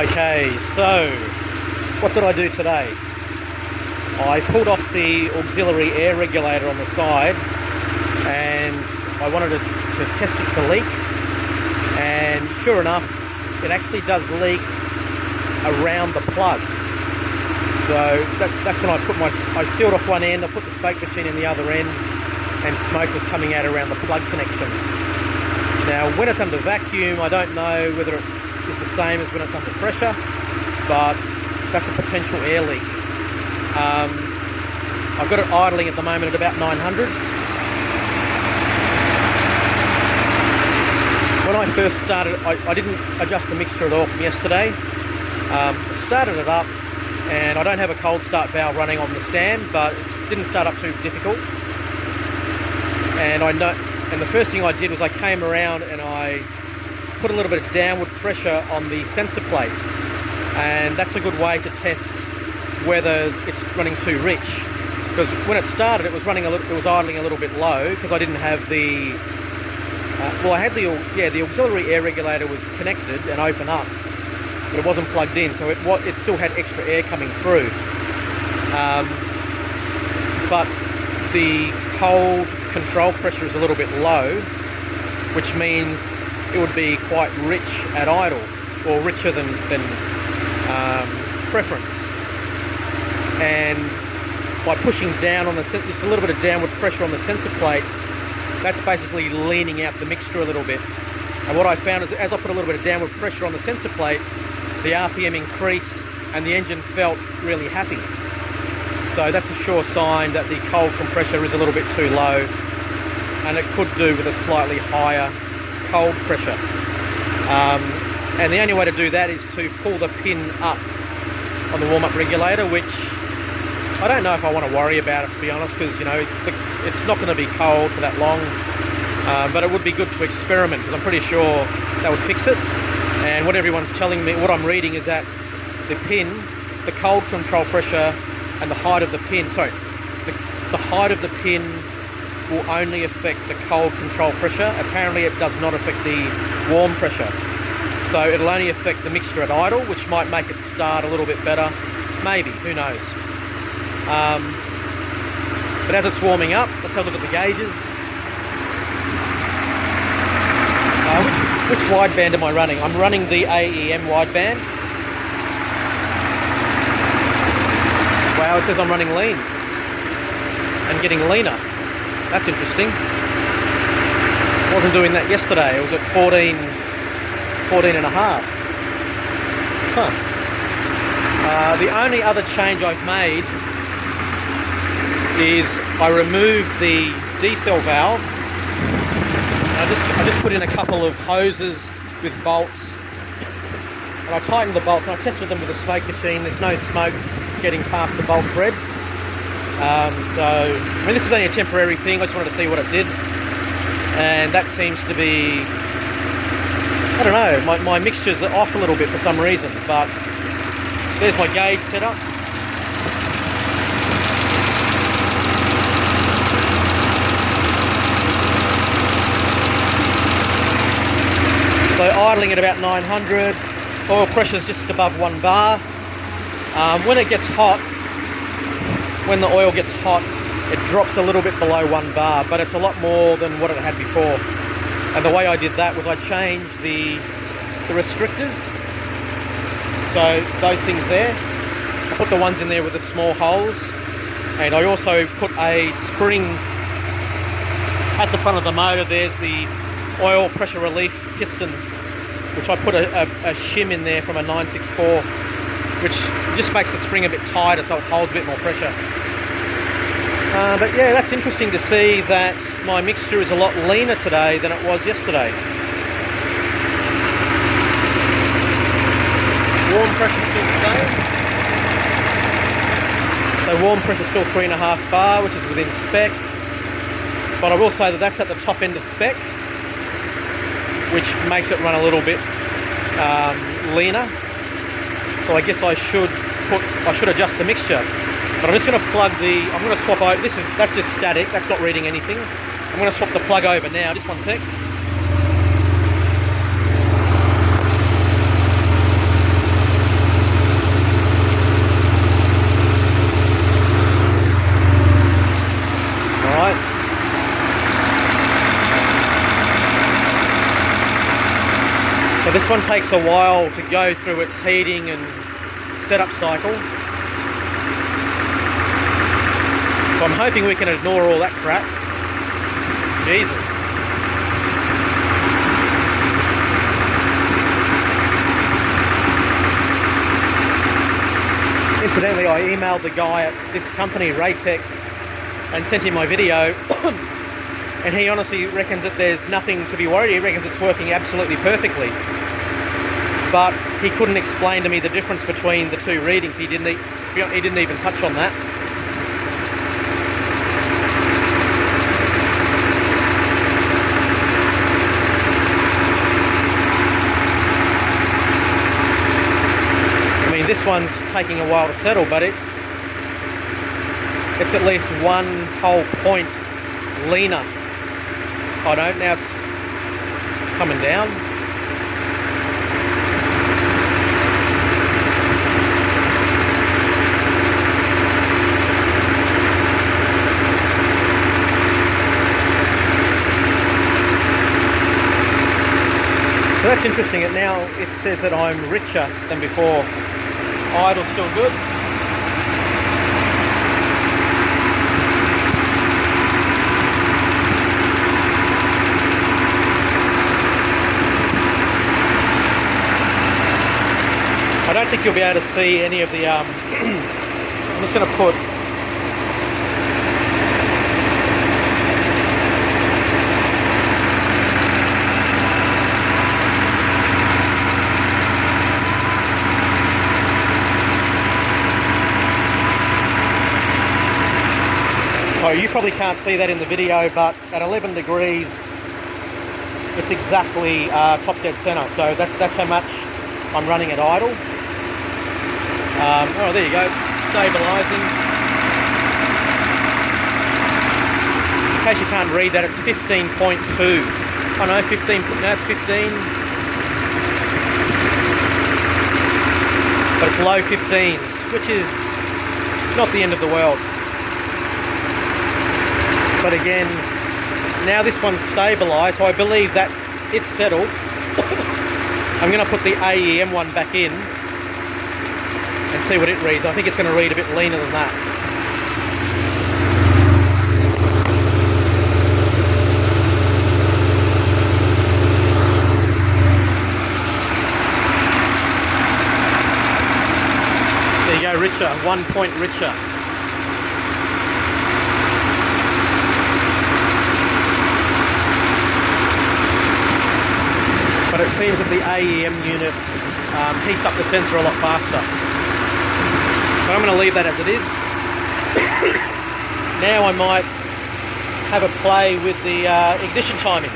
Okay, so what did I do today? I pulled off the auxiliary air regulator on the side and I wanted to test it for leaks, and sure enough it actually does leak around the plug. So that's when I sealed off one end, I put the smoke machine in the other end, and smoke was coming out around the plug connection. Now when it's under vacuum, I don't know whether it is the same as when it's under pressure, but that's a potential air leak. I've got it idling at the moment at about 900. When I first started, I didn't adjust the mixture at all from yesterday. Started it up, and I don't have a cold start valve running on the stand, but it didn't start up too difficult. And the first thing I did was I came around and I put a little bit of downward pressure on the sensor plate, and that's a good way to test whether it's running too rich. Because when it started, it was idling a little bit low because I didn't have the the auxiliary air regulator was connected and open up, but it wasn't plugged in, so it still had extra air coming through. But the cold control pressure is a little bit low, which means it would be quite rich at idle, or richer than preference. And by pushing down on just a little bit of downward pressure on the sensor plate, that's basically leaning out the mixture a little bit. And what I found is as I put a little bit of downward pressure on the sensor plate, the RPM increased and the engine felt really happy. So that's a sure sign that the cold compressor is a little bit too low, and it could do with a slightly higher cold pressure. And the only way to do that is to pull the pin up on the warm-up regulator, which I don't know if I want to worry about it, to be honest, because it's not going to be cold for that long. But it would be good to experiment, because I'm pretty sure that would fix it. And what everyone's telling me, what I'm reading, is that the pin, the cold control pressure and the height of the pin, the height of the pin will only affect the cold control pressure. Apparently it does not affect the warm pressure. So it'll only affect the mixture at idle, which might make it start a little bit better. Maybe, who knows. But as it's warming up, let's have a look at the gauges. Which wideband am I running? I'm running the AEM wideband. Wow, it says I'm running lean and getting leaner. That's interesting. I wasn't doing that yesterday. It was at 14 and a half. The only other change I've made is I removed the decel valve. I just put in a couple of hoses with bolts, and I tightened the bolts, and I tested them with a smoke machine. There's no smoke getting past the bolt thread. So, I mean, this is only a temporary thing. I just wanted to see what it did, and that seems to be, I don't know, my mixtures are off a little bit for some reason, but there's my gauge setup. So idling at about 900, oil pressure is just above 1 bar. When it gets hot, when the oil gets hot, it drops a little bit below 1 bar, but it's a lot more than what it had before. And the way I did that was I changed the restrictors. So those things there, I put the ones in there with the small holes, and I also put a spring at the front of the motor. There's the oil pressure relief piston, which I put a shim in there from a 964, which just makes the spring a bit tighter so it holds a bit more pressure. But yeah, that's interesting to see that my mixture is a lot leaner today than it was yesterday. Warm pressure still the same. So warm pressure still 3.5 bar, which is within spec. But I will say that that's at the top end of spec, which makes it run a little bit leaner. So I guess I should adjust the mixture. But I'm just going to I'm going to swap over. That's just static. That's not reading anything. I'm going to swap the plug over now. Just one sec. one takes a while to go through its heating and setup cycle. So I'm hoping we can ignore all that crap. Jesus. Incidentally, I emailed the guy at this company, Raytech, and sent him my video. And he honestly reckons that there's nothing to be worried. He reckons it's working absolutely perfectly. But he couldn't explain to me the difference between the two readings. He didn't even touch on that. I mean, this one's taking a while to settle, but it's at least one whole point leaner. I don't, now it's coming down. So that's interesting. Now it says that I'm richer than before. Idle's still good. I don't think you'll be able to see any of the, I'm just going to put, oh, you probably can't see that in the video, but at 11 degrees, it's exactly top dead center. So that's how much I'm running at idle. Oh, there you go, stabilizing. In case you can't read that, it's 15.2. Oh no, 15, no, it's 15. But it's low 15s, which is not the end of the world. But again, now this one's stabilized, so I believe that it's settled. I'm going to put the AEM one back in and see what it reads. I think it's going to read a bit leaner than that. There you go, richer, 1 point richer. But it seems that the AEM unit heats up the sensor a lot faster. But I'm going to leave that as it is. Now I might have a play with the ignition timing.